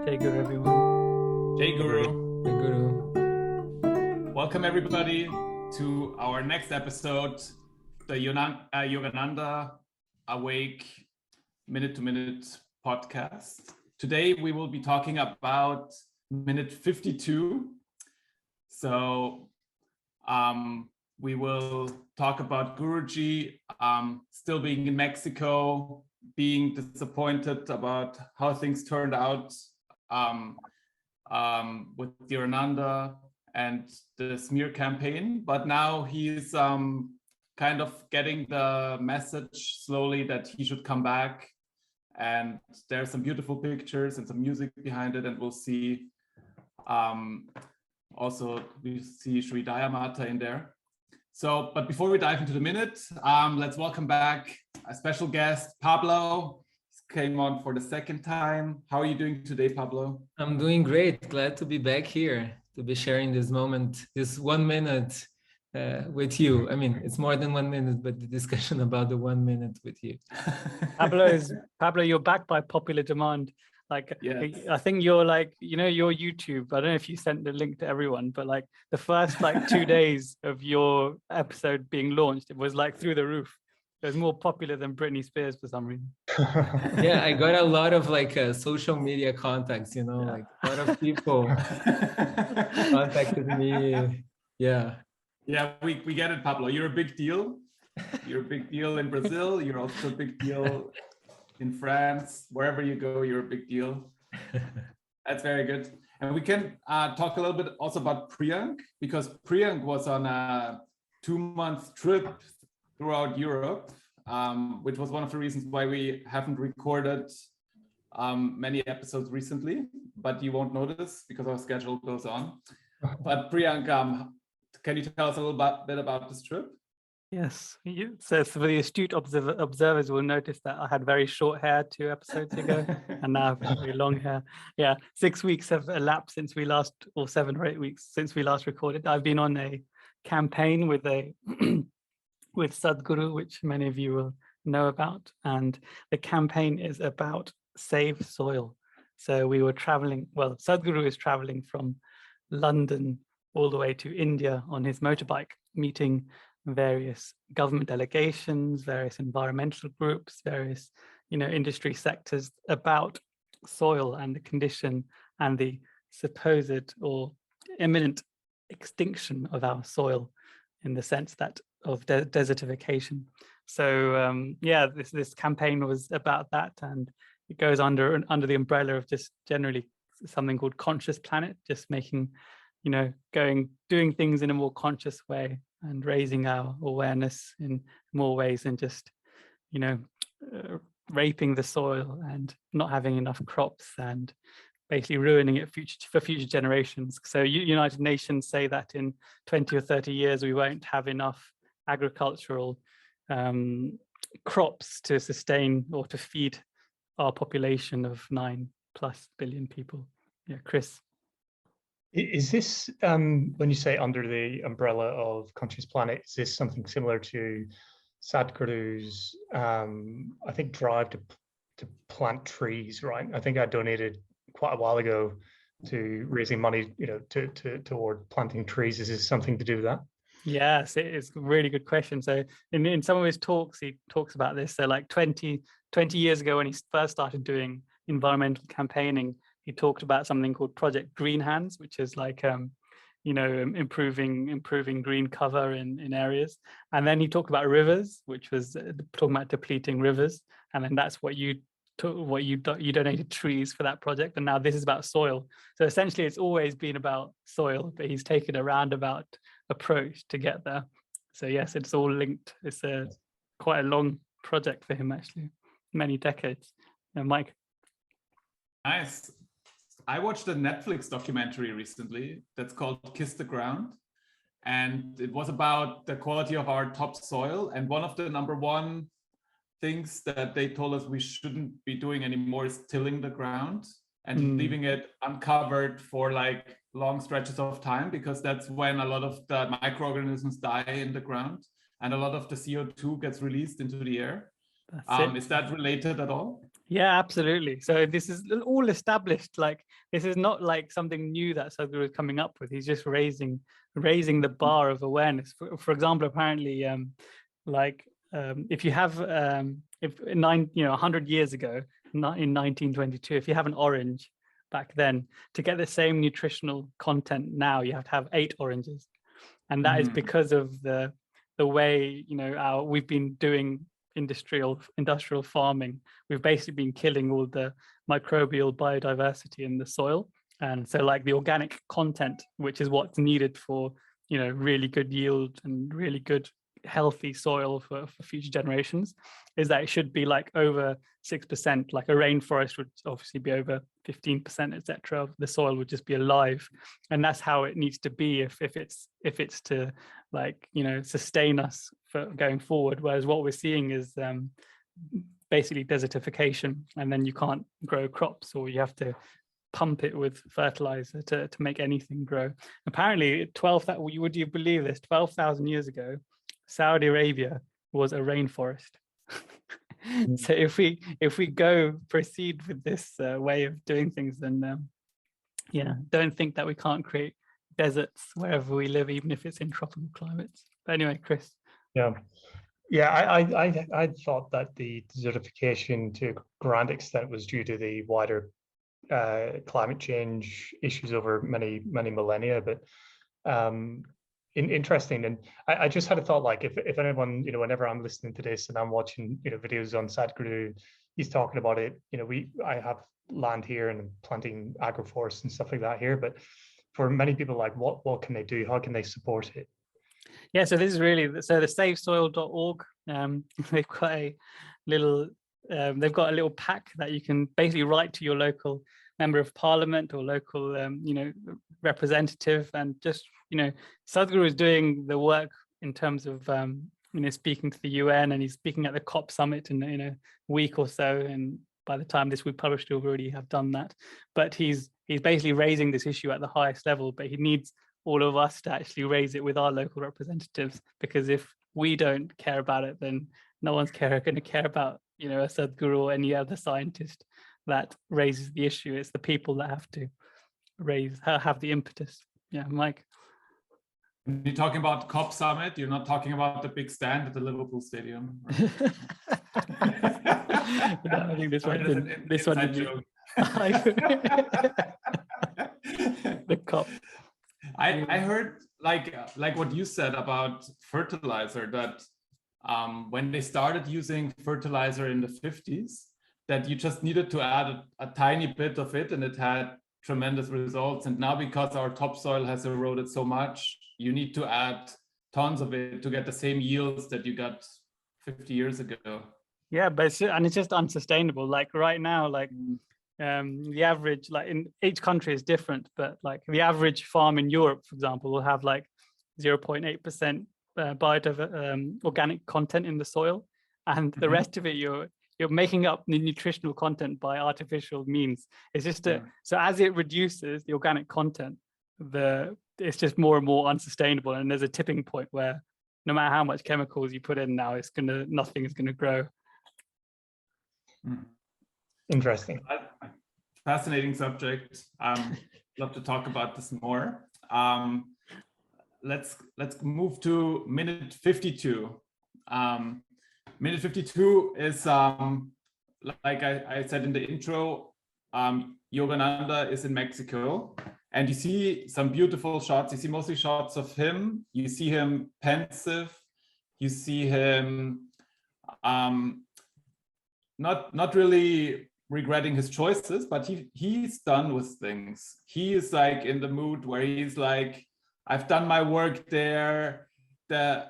Jai Guru, everyone. Jai Guru. Jai Guru. Welcome everybody to our next episode, the Yogananda Awake Minute to Minute podcast. Today we will be talking about minute 52. So we will talk about Guruji still being in Mexico, being disappointed about how things turned out with Yogananda and the smear campaign, but now he's kind of getting the message slowly that he should come back, and there's some beautiful pictures and some music behind it, and we'll see also we see Sri Dayamata in there. So, but before we dive into the minute, let's welcome back a special guest, Pablo. Came on for the second time. How are you doing today, Pablo? I'm doing great. Glad to be back here, to be sharing this moment, this 1 minute with you. I mean, it's more than 1 minute, but the discussion about the 1 minute with you. Pablo, you're back by popular demand. Like, yes. I think you're like, you know, your YouTube, I don't know if you sent the link to everyone, but like the first like 2 days of your episode being launched, it was like through the roof. It was more popular than Britney Spears for some reason. Yeah, I got a lot of like social media contacts, you know, like a lot of people contacted me. Yeah. Yeah, we get it, Pablo. You're a big deal. You're a big deal in Brazil. You're also a big deal in France. Wherever you go, you're a big deal. That's very good. And we can talk a little bit also about Priyank, because Priyank was on a 2-month trip throughout Europe, which was one of the reasons why we haven't recorded many episodes recently, but you won't notice because our schedule goes on. But Priyank, can you tell us a little bit about this trip? Yes, so for the astute observers will notice that I had very short hair 2 episodes ago, and now I've got very long hair. Yeah, 6 weeks have elapsed since we last, or 7 or 8 weeks since we last recorded. I've been on a campaign with with Sadhguru, which many of you will know about, and the campaign is about save soil. So we were traveling, well, Sadhguru is traveling from London all the way to India on his motorbike, meeting various government delegations, various environmental groups, various, you know, industry sectors about soil and the condition and the supposed or imminent extinction of our soil, in the sense that of desertification. So yeah, this campaign was about that, and it goes under the umbrella of just generally something called Conscious Planet, just making, you know, doing things in a more conscious way and raising our awareness in more ways than just, you know, raping the soil and not having enough crops and basically ruining it for future generations. So United Nations say that in 20 or 30 years we won't have enough agricultural crops to sustain or to feed our population of 9+ billion people. Yeah, Chris. Is this, when you say under the umbrella of Conscious Planet, is this something similar to Sadhguru's, I think, drive to plant trees, right? I think I donated quite a while ago to raising money, you know, toward planting trees. Is this something to do with that? Yes, it is a really good question. So in some of his talks, he talks about this. So like 20 years ago, when he first started doing environmental campaigning, he talked about something called Project Green Hands, which is like, you know, improving green cover in areas. And then he talked about rivers, which was talking about depleting rivers. And then that's what you donated trees for that project. And now this is about soil. So essentially it's always been about soil, but he's taken a roundabout approach to get there. So yes, it's all linked. It's quite a long project for him, actually, many decades. Mike. Nice. I watched a Netflix documentary recently that's called Kiss the Ground, and it was about the quality of our topsoil. And one of the #1 things that they told us we shouldn't be doing anymore is tilling the ground and leaving it uncovered for like long stretches of time, because that's when a lot of the microorganisms die in the ground and a lot of the CO2 gets released into the air. Is that related at all? Yeah, absolutely. So this is all established. Like, this is not like something new that Sadhguru is coming up with. He's just raising the bar of awareness. For example, apparently, if you have if 100 years ago, not in 1922, if you have an orange back then, to get the same nutritional content now, you have to have 8 oranges, and that is because of the way we've been doing industrial farming. We've basically been killing all the microbial biodiversity in the soil, and so like the organic content, which is what's needed for really good yield and really good healthy soil for future generations, is that it should be like over 6%. Like a rainforest would obviously be over 15%, etc. The soil would just be alive, and that's how it needs to be if it's to sustain us for going forward. Whereas what we're seeing is basically desertification, and then you can't grow crops, or you have to pump it with fertilizer to make anything grow. Apparently, would you believe this? 12,000 years ago, Saudi Arabia was a rainforest. So if we proceed with this way of doing things, then don't think that we can't create deserts wherever we live, even if it's in tropical climates. But anyway, Chris. I thought that the desertification to a grand extent was due to the wider climate change issues over many millennia, but interesting. And I just had a thought, like if anyone, whenever I'm listening to this and I'm watching videos on Sadhguru, he's talking about it. I have land here and planting agroforest and stuff like that here, but for many people, like what can they do? How can they support it? Yeah, so this is really the savesoil.org. They've got a little pack that you can basically write to your local member of parliament or local representative, and just Sadhguru is doing the work in terms of speaking to the UN, and he's speaking at the COP summit in a week or so, and by the time this we published, he'll already have done that. But he's basically raising this issue at the highest level, but he needs all of us to actually raise it with our local representatives, because if we don't care about it, then no one's going to care about a Sadhguru or any other scientist that raises the issue. It's the people that have to have the impetus. Yeah, Mike. When you're talking about COP summit, you're not talking about the big stand at the Liverpool Stadium. I think this one didn't the COP. I heard like what you said about fertilizer, that when they started using fertilizer in the 50s, that you just needed to add a tiny bit of it and it had tremendous results. And now, because our topsoil has eroded so much, you need to add tons of it to get the same yields that you got 50 years ago. Yeah, but it's just unsustainable. Like right now, the average, like in each country is different, but like the average farm in Europe, for example, will have like 0.8% organic content in the soil, and the rest of it you're making up the nutritional content by artificial means. It's just so as it reduces the organic content, it's just more and more unsustainable, and there's a tipping point where no matter how much chemicals you put in now, nothing is gonna grow. Interesting. Fascinating subject. Love to talk about this more. Let's move to minute 52. Minute 52 is like I said in the intro, Yogananda is in Mexico, and you see some beautiful shots. You see mostly shots of him. You see him pensive. You see him not really regretting his choices, but he's done with things. He is like in the mood where he's like, I've done my work there. The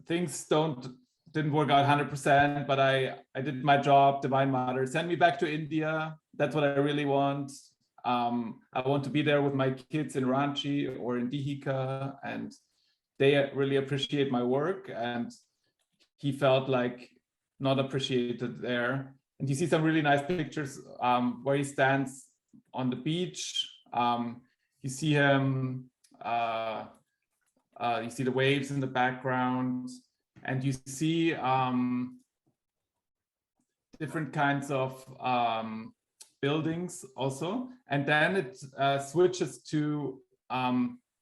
things didn't work out 100%, but I did my job. Divine Mother, send me back to India. That's what I really want. I want to be there with my kids in Ranchi or in Dihika, and they really appreciate my work. And he felt like not appreciated there. And you see some really nice pictures where he stands on the beach. You see him, you see the waves in the background, and you see different kinds of buildings also, and then it switches to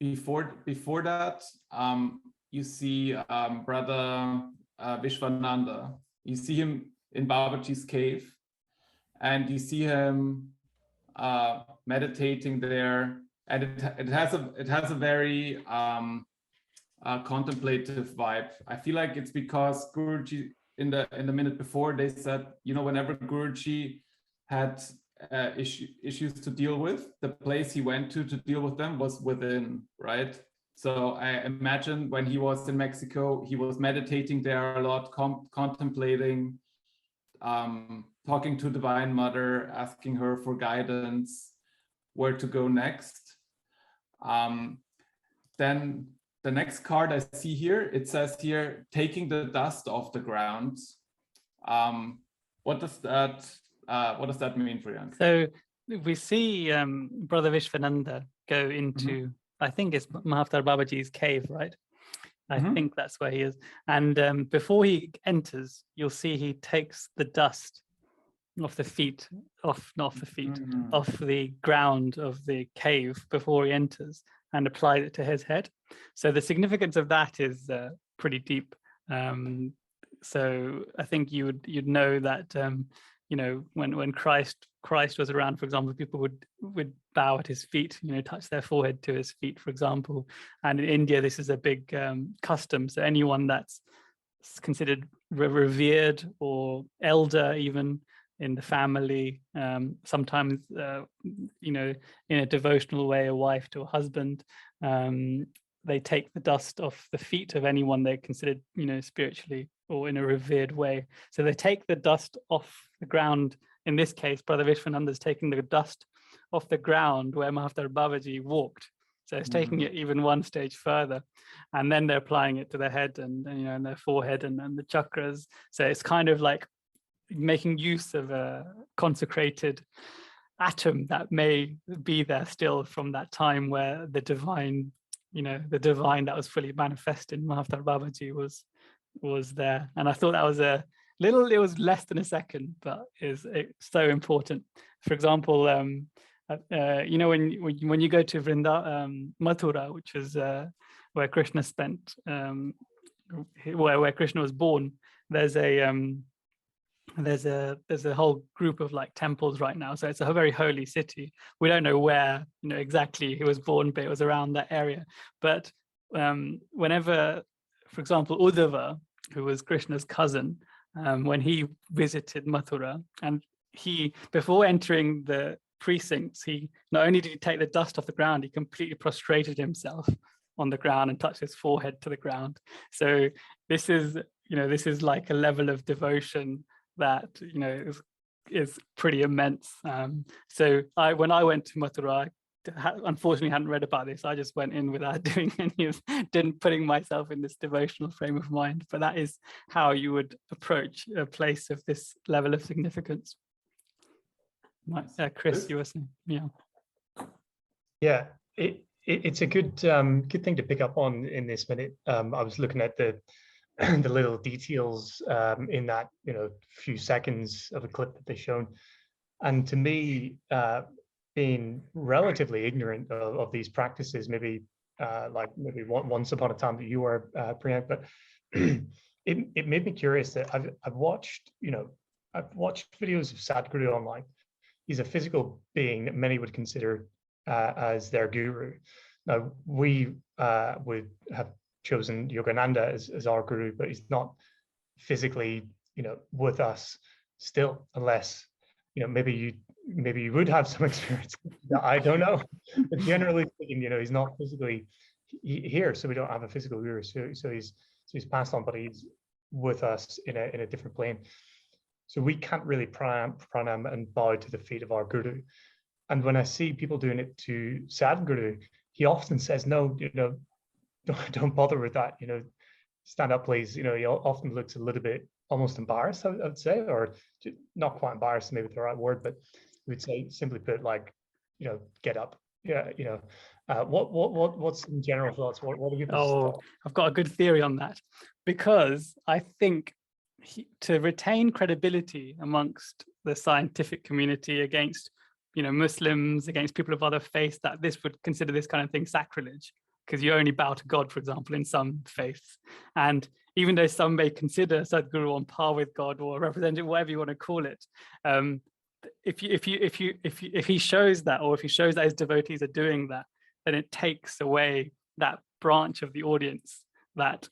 before that you see Brother Vishwananda. You see him in Babaji's cave, and you see him meditating there, and it has a very contemplative vibe. I feel like it's because Guruji in the minute before, they said, you know, whenever Guruji had issues to deal with, the place he went to deal with them was within, right? So I imagine when he was in Mexico, he was meditating there a lot, contemplating, talking to Divine Mother, asking her for guidance, where to go next. Then the next card I see here, it says here, taking the dust off the ground. What does that mean, Priyank? So we see Brother Vishwananda go into, I think it's Mahavtar Babaji's cave, right? I think that's where he is. And before he enters, you'll see he takes the dust off the feet, not off the feet, off the ground of the cave before he enters, and applies it to his head. So the significance of that is pretty deep. So I think you'd know that you know, when Christ was around, for example, people would bow at his feet, you know, touch their forehead to his feet, for example. And in India, this is a big custom. So anyone that's considered revered or elder, even in the family, sometimes, you know, in a devotional way, a wife to a husband, they take the dust off the feet of anyone they're considered, you know, spiritually or in a revered way. So they take the dust off the ground. In this case, Brother Vishwananda is taking the dust off the ground where Mahavtar Babaji walked. So it's taking it even one stage further, and then they're applying it to their head and you know, and their forehead and the chakras. So it's kind of like making use of a consecrated atom that may be there still from that time where the divine, you know, the divine that was fully manifest in Mahavtar Babaji was there. And I thought that was it was less than a second, but it's so important. For example, you know, when you go to Mathura, which is where Krishna spent, where Krishna was born, there's a whole group of like temples right now. So it's a very holy city. We don't know where, you know, exactly he was born, but it was around that area. But whenever, for example, Uddhava, who was Krishna's cousin, when he visited Mathura, and he, before entering the precincts, he not only did he take the dust off the ground, he completely prostrated himself on the ground and touched his forehead to the ground. So this is, you know, this is like a level of devotion that, you know, is pretty immense. So when I went to Mathura, I unfortunately hadn't read about this. I just went in without doing any of, putting myself in this devotional frame of mind. But that is how you would approach a place of this level of significance. Chris, you were saying, yeah, it's a good thing to pick up on in this minute. I was looking at the little details in that, you know, few seconds of a clip that they shown, and to me, being relatively ignorant of these practices, maybe once upon a time that you were, Priyank, but it made me curious that I've watched videos of Sadhguru online. He's a physical being that many would consider as their guru. Now, we would have chosen Yogananda as our guru, but he's not physically, you know, with us still, unless, you know, maybe you would have some experience. I don't know, but generally speaking, you know, he's not physically here, so we don't have a physical guru. So he's passed on, but he's with us in a different plane. So we can't really pranam and bow to the feet of our guru. And when I see people doing it to Sadhguru, he often says, no, you know, don't bother with that, you know, stand up, please. You know, he often looks a little bit almost embarrassed, I would say, or not quite embarrassed, maybe the right word, but we would say, simply put, like, you know, get up. Yeah, you know, what's in general thoughts? What are your thoughts? I've got a good theory on that, because I think to retain credibility amongst the scientific community against, Muslims, against people of other faiths, that this would consider this kind of thing sacrilege, because you only bow to God, for example, in some faiths. And even though some may consider Sadhguru on par with God or representative, whatever you want to call it, if he shows that, or if he shows that his devotees are doing that, then it takes away that branch of the audience that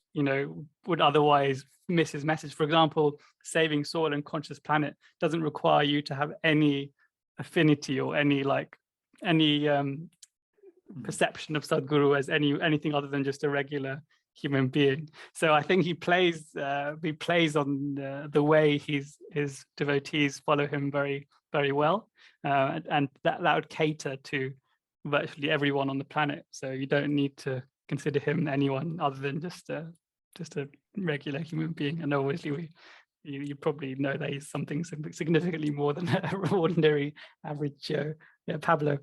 would otherwise miss his message. For example, saving soil and conscious planet doesn't require you to have any affinity or any perception of Sadhguru as anything other than just a regular human being. So I think he plays on the way his devotees follow him very, very well, and that would cater to virtually everyone on the planet. So you don't need to consider him anyone other than just a regular human being. And obviously you probably know that he's something significantly more than an ordinary average Joe. Yeah, Pablo.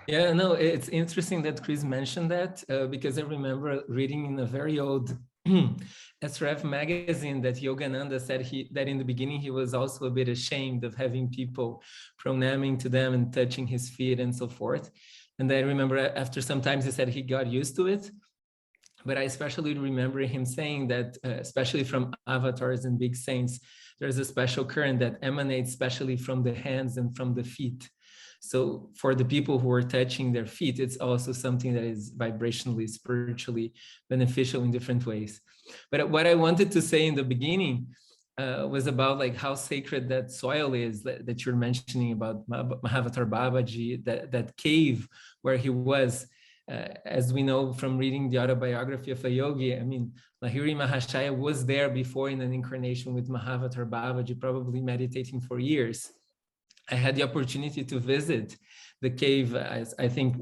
Yeah, no, it's interesting that Chris mentioned that, because I remember reading in a very old SRF magazine that Yogananda said that in the beginning he was also a bit ashamed of having people pronaming to them and touching his feet and so forth. And I remember after some time he said he got used to it. But I especially remember him saying that, especially from avatars and big saints, there's a special current that emanates especially from the hands and from the feet. So for the people who are touching their feet, it's also something that is vibrationally, spiritually beneficial in different ways. But what I wanted to say in the beginning was about like how sacred that soil is that you're mentioning about Mahavatar Babaji, that cave where he was. As we know from reading the autobiography of a yogi, I mean, Lahiri Mahashaya was there before in an incarnation with Mahavatar Babaji, probably meditating for years. I had the opportunity to visit the cave, as I think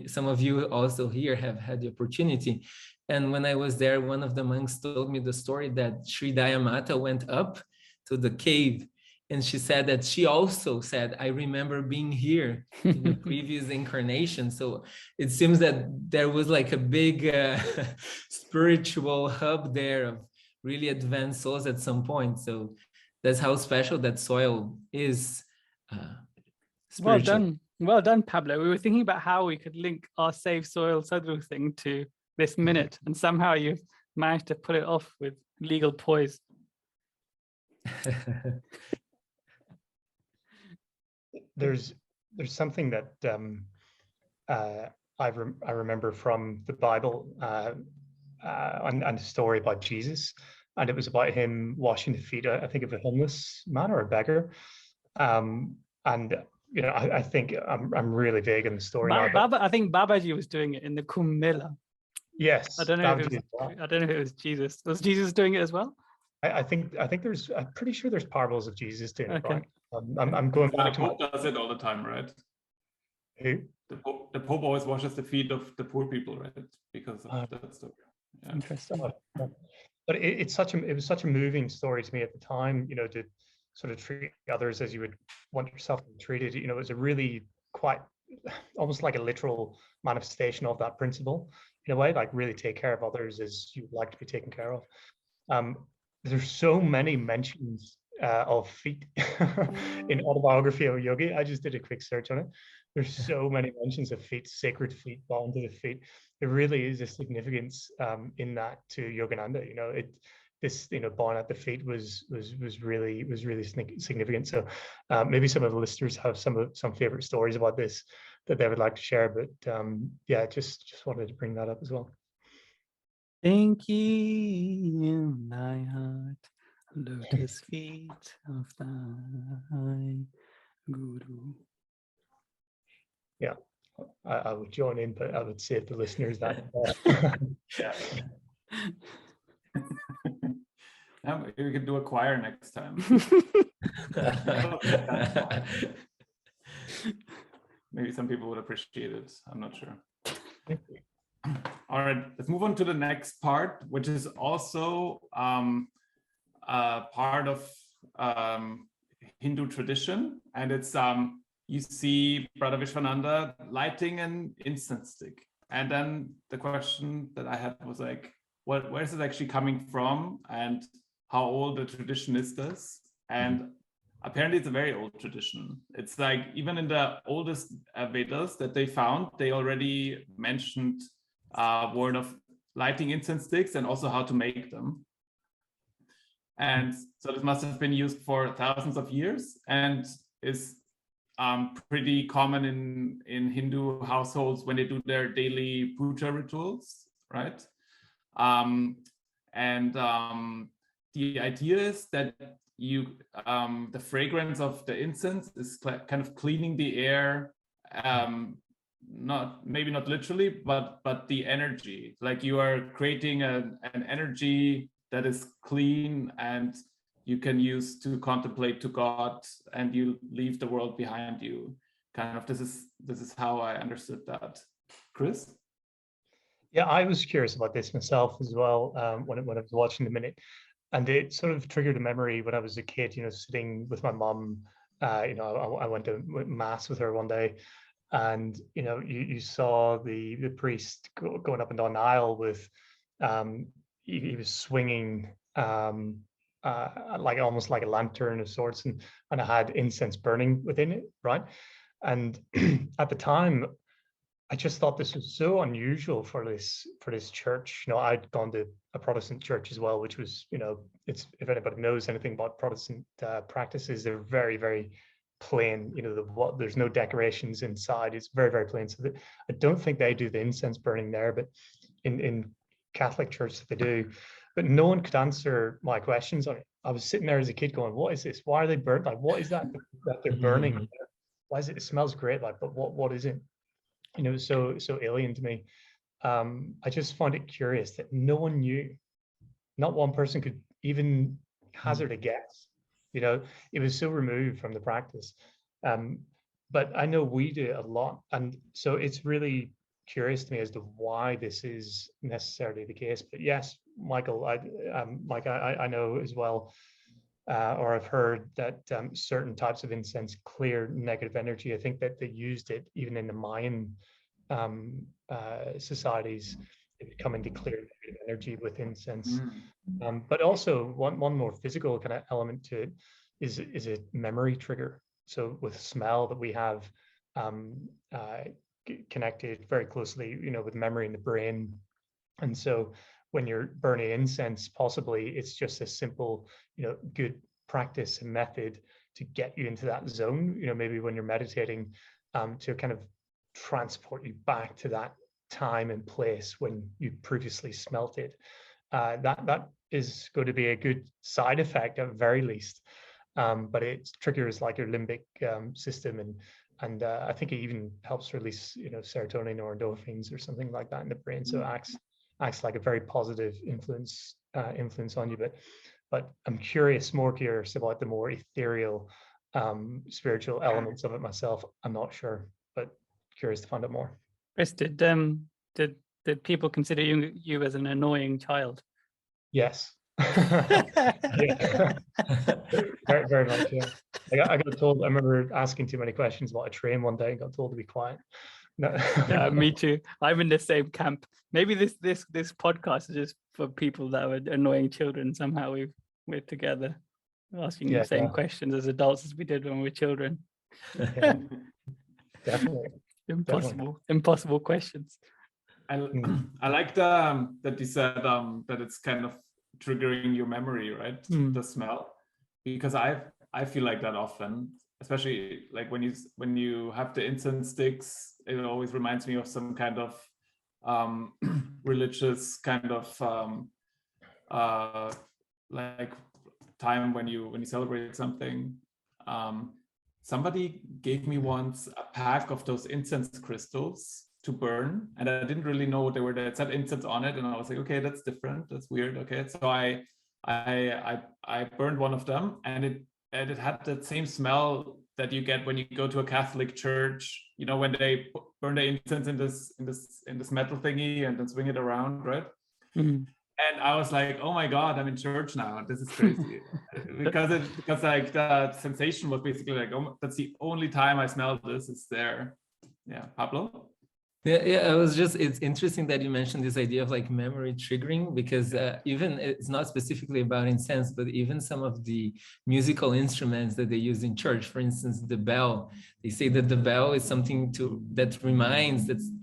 some of you also here have had the opportunity. And when I was there, one of the monks told me the story that Sri Dayamata went up to the cave, and she said that she also said, I remember being here in the previous incarnation. So it seems that there was like a big spiritual hub there of really advanced souls at some point. So that's how special that soil is. Well done, Pablo. We were thinking about how we could link our Save Soil Sadhguru thing to this minute, and somehow you've managed to pull it off with legal poise. There's something that I remember from the Bible, and a story about Jesus, and it was about him washing the feet, I think, of a homeless man or a beggar. And I think I'm really vague in the story now. I think Babaji was doing it in the Kumbh Mela. Yes, I don't know if it was Jesus. Was Jesus doing it as well? I think I'm pretty sure there's parables of Jesus doing it. Okay. Right? I'm going back to the Pope does it all the time, right? Who? The Pope always washes the feet of the poor people, right? Because of that story. Yeah. Interesting. But it was such a moving story to me at the time, to sort of treat others as you would want yourself to be treated. It was a really quite almost like a literal manifestation of that principle in a way, like really take care of others as you would like to be taken care of. There's so many mentions of feet in Autobiography of a Yogi. I just did a quick search on it. There's so many mentions of feet, sacred feet, bound to the feet. There really is a significance in that to Yogananda. This bowing at the feet was really significant. So maybe some of the listeners have some favorite stories about this that they would like to share. But just wanted to bring that up as well. Think ye in thy heart, lotus feet of thy Guru. Yeah, I would join in, but I would save the listeners that. We could do a choir next time. Maybe some people would appreciate it. I'm not sure. All right, let's move on to the next part, which is also part of Hindu tradition. And it's, you see Brother Vishwananda lighting an incense stick. And then the question that I had was like, where is it actually coming from? And how old the tradition is this. And apparently it's a very old tradition. It's like even in the oldest Vedas that they found, they already mentioned word of lighting incense sticks and also how to make them. And so this must have been used for thousands of years and is pretty common in Hindu households when they do their daily puja rituals, right? The idea is that the fragrance of the incense is kind of cleaning the air, maybe not literally, but the energy. Like you are creating an energy that is clean and you can use to contemplate to God, and you leave the world behind you. Kind of, this is how I understood that. Chris? Yeah, I was curious about this myself as well when I was watching the minute, and it sort of triggered a memory when I was a kid. Sitting with my mum. I went to mass with her one day, and you saw the priest going up and down the aisle with he was swinging like almost like a lantern of sorts, and it had incense burning within it, right? And at the time, I just thought this was so unusual for this church. I'd gone to a Protestant church as well, which was, it's, if anybody knows anything about Protestant practices, they're very, very plain. There's no decorations inside. It's very, very plain. So I don't think they do the incense burning there, but in Catholic church they do. But no one could answer my questions on it. I was sitting there as a kid going, "What is this? Why are they burnt? Like, what is that they're burning? Why is it? It smells great, like, but what is it?" So alien to me. I just found it curious that no one knew. Not one person could even hazard a guess. It was so removed from the practice. But I know we do it a lot, and so it's really curious to me as to why this is necessarily the case. But yes, Michael, I know as well, or I've heard that certain types of incense clear negative energy. I think that they used it even in the Mayan societies. It would come into clear negative energy with incense. But also one more physical kind of element to it is a memory trigger. So with smell, that we have connected very closely, with memory in the brain. And so when you're burning incense, possibly it's just a simple, good practice and method to get you into that zone, maybe when you're meditating, to kind of transport you back to that time and place when you previously smelt it. That is going to be a good side effect at very least. But it triggers like your limbic system, and I think it even helps release, serotonin or endorphins or something like that in the brain. So it acts like a very positive influence on you. But I'm more curious about the more ethereal, spiritual elements of it myself. I'm not sure, but curious to find out more. Chris, did people consider you as an annoying child? Yes. Yeah. Very, very much. Yeah. I got told. I remember asking too many questions about a train one day and got told to be quiet. No. Yeah, me too. I'm in the same camp. Maybe this podcast is just for people that are annoying children. Somehow we're together, asking the same questions as adults as we did when we were children. Yeah. Definitely. Impossible questions. I like that you said that it's kind of triggering your memory, right? The smell, because I feel like that often, especially like when you have the incense sticks. It always reminds me of some kind of religious kind of like time when you celebrate something. Somebody gave me once a pack of those incense crystals to burn, and I didn't really know what they were. It said incense on it, and I was like, okay, that's different. That's weird. Okay, so I burned one of them, and it had that same smell that you get when you go to a Catholic church. When they burn the incense in this metal thingy and then swing it around, right? Mm-hmm. And I was like, oh my God, I'm in church now. This is crazy. because like the sensation was basically like, oh, that's the only time I smelled this is there. Yeah, Pablo? Yeah, it's interesting that you mentioned this idea of like memory triggering, because even it's not specifically about incense, but even some of the musical instruments that they use in church, for instance, the bell, they say that the bell is something that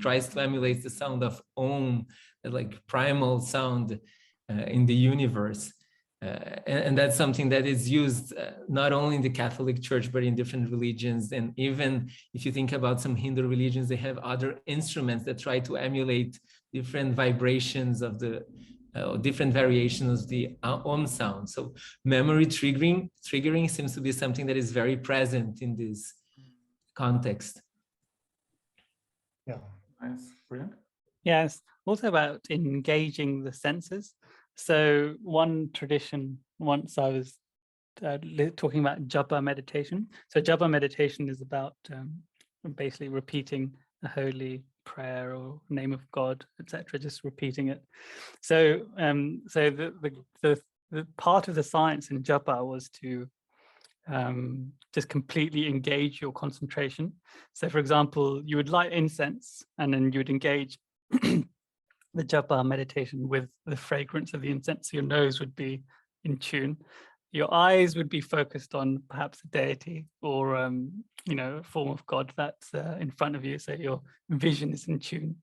tries to emulate the sound of Om, that like primal sound in the universe. And that's something that is used not only in the Catholic Church, but in different religions. And even if you think about some Hindu religions, they have other instruments that try to emulate different vibrations of the different variations of the Om sound. So memory triggering seems to be something that is very present in this context. Yeah. Nice. Priyank? Yes, also about engaging the senses. So one tradition, once I was talking about japa meditation. So japa meditation is about basically repeating a holy prayer or name of God, etc., just repeating it. So so the part of the science in japa was to just completely engage your concentration. So for example, you would light incense and then you would engage the japa meditation with the fragrance of the incense. Your nose would be in tune. Your eyes would be focused on perhaps a deity or a form of God that's in front of you. So your vision is in tune.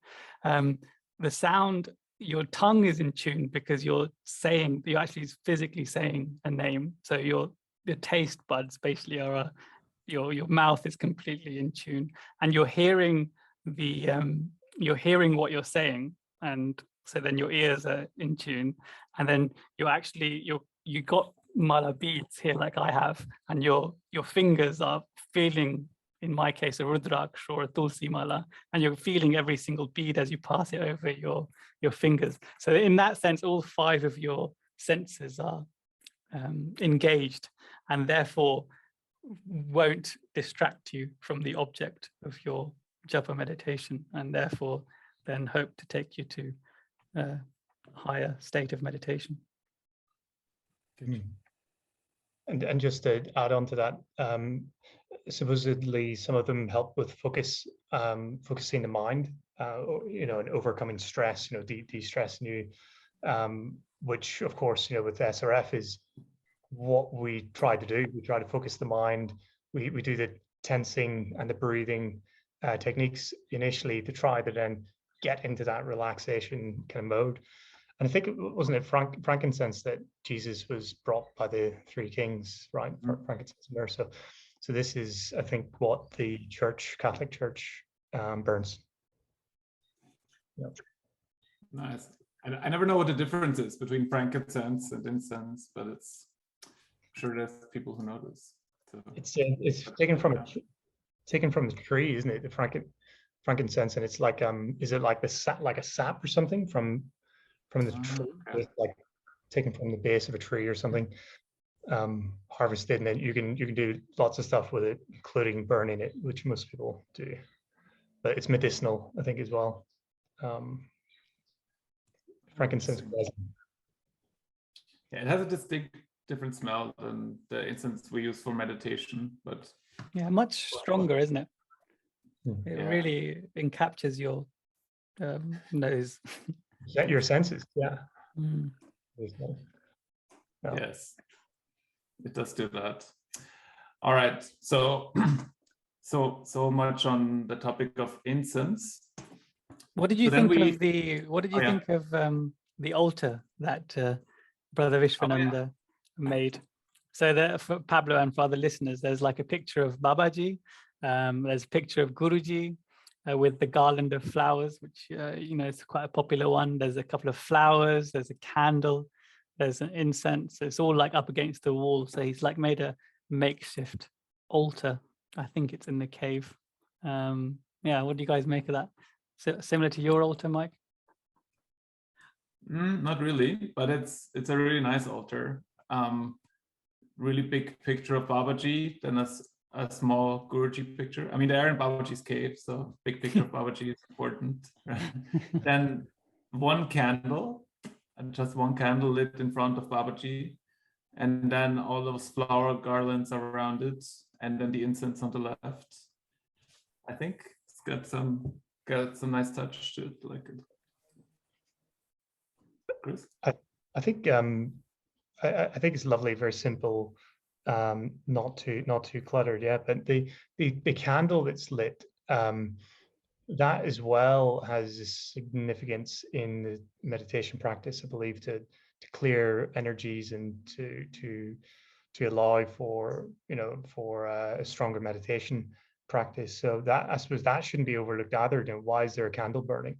The sound, your tongue is in tune because you're actually physically saying a name. So your taste buds basically are your mouth is completely in tune, and you're hearing what you're saying. And so then your ears are in tune, and then you got mala beads here like I have, and your fingers are feeling, in my case, a rudraksh or a tulsi mala, and you're feeling every single bead as you pass it over your fingers. So in that sense, all 5 of your senses are engaged, and therefore won't distract you from the object of your japa meditation, and therefore then hope to take you to a higher state of meditation. And just to add on to that, supposedly some of them help with focusing the mind, and overcoming stress, de-stressing you, which of course, with SRF is what we try to do. We try to focus the mind. We do the tensing and the breathing techniques initially to try to then get into that relaxation kind of mode. And I think wasn't it frankincense that Jesus was brought by the 3 kings, right? Frankincense and myrrh. So this is, I think, what the Catholic Church burns. Yep. Nice. I never know what the difference is between frankincense and incense, but I'm sure there's people who know this. So. It's taken from a tree, isn't it? The frankincense, and it's like is it like a sap or something from the tree? Okay. It's like taken from the base of a tree or something, harvested, and then you can do lots of stuff with it, including burning it, which most people do. But it's medicinal, I think, as well. Frankincense resin. Yeah, it has a distinct different smell than the incense we use for meditation, but yeah, much stronger, isn't it? It really encaptures your nose. Your senses, yeah. Yes, it does do that. All right, so so much on the topic of incense. What did you think of the altar that Brother Vishwananda made? So that for Pablo and for other listeners, there's like a picture of Babaji, there's a picture of Guruji with the garland of flowers, which it's quite a popular one. There's a couple of flowers, there's a candle, there's an incense. It's all like up against the wall. So he's like made a makeshift altar. I think it's in the cave. What do you guys make of that? Similar to your altar, Mike? Not really, but it's a really nice altar. Really big picture of Babaji, then a small Guruji picture. I mean, they're in Babaji's cave, so big picture of Babaji is important. Then one candle, just one candle lit in front of Babaji, and then all those flower garlands around it, and then the incense on the left. I think it's got some got some nice touch to it. I like it. Chris? I think I think it's lovely, very simple, not too cluttered. Yeah, but the candle that's lit, that as well has a significance in the meditation practice, I believe, to clear energies and to allow for a stronger meditation practice. So that, I suppose, that shouldn't be overlooked either. Why is there a candle burning?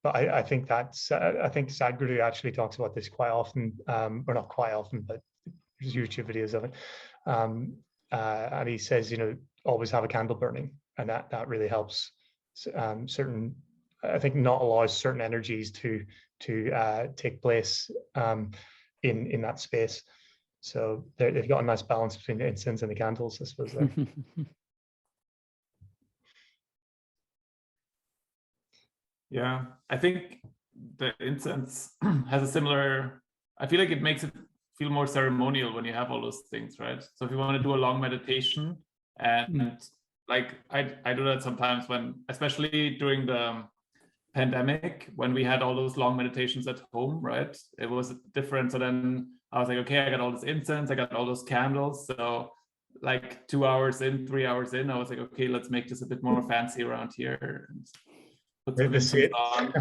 But I think that's I think Sadhguru actually talks about this quite often, or not quite often, but there's YouTube videos of it, and he says, always have a candle burning, and that really helps certain, I think, not allows certain energies to take place in that space. So they've got a nice balance between the incense and the candles, I suppose. There. Yeah, I think the incense has a similar, I feel like it makes it feel more ceremonial when you have all those things, right? So if you want to do a long meditation, and like I do that sometimes when, especially during the pandemic, when we had all those long meditations at home, right? It was different. So then I was like, okay, I got all this incense, I got all those candles. So like 2 hours in, 3 hours in, I was like, okay, let's make this a bit more fancy around here. And put some incense on.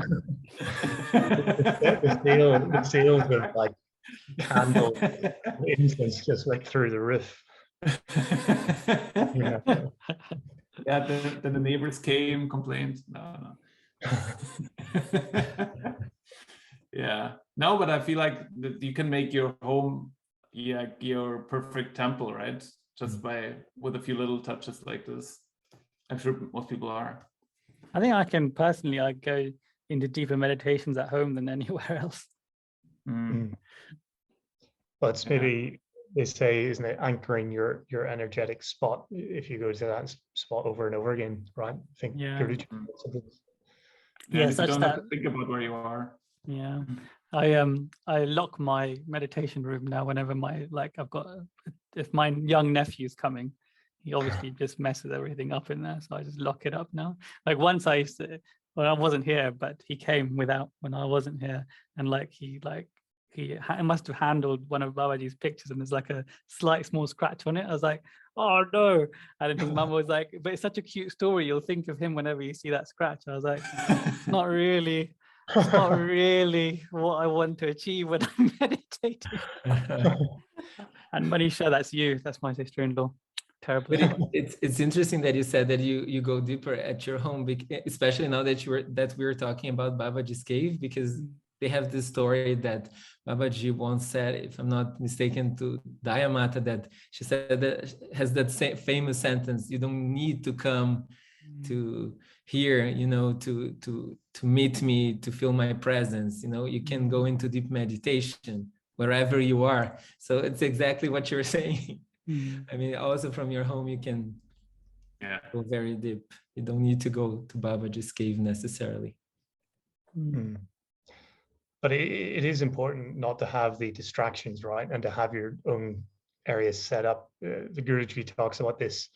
the sales of like candles, incense just like through the roof. Yeah, then the neighbors came, complained. No. Yeah, no, but I feel like you can make your home, your perfect temple, right? Just with a few little touches like this. I'm sure most people are. I think I can personally, I go into deeper meditations at home than anywhere else. Well, it's maybe, they say, isn't it, anchoring your energetic spot if you go to that spot over and over again, right? I think Guruji. Yeah, you don't have to think about where you are. Yeah, I lock my meditation room now whenever if my young nephew's coming, he obviously just messes everything up in there, so I just lock it up now. Like once I used to, well, I wasn't here, but he came when I wasn't here, and he must have handled one of Babaji's pictures, and there's like a slight small scratch on it. I was like, oh no. And then his mum was like, but it's such a cute story, you'll think of him whenever you see that scratch. I was like, it's not really what I want to achieve when I'm meditating. And Manisha, that's you, that's my sister-in-law. Terrible. But it's interesting that you said that you go deeper at your home, especially now that we were talking about Babaji's cave, because they have this story that Babaji once said, if I'm not mistaken, to Dayamata, that she said that has that famous sentence: "You don't need to come to here, to meet me, to feel my presence. You can go into deep meditation wherever you are." So it's exactly what you're saying. I mean, also from your home, you can go very deep. You don't need to go to Babaji's cave necessarily. But it is important not to have the distractions, right? And to have your own areas set up. The Guruji talks about this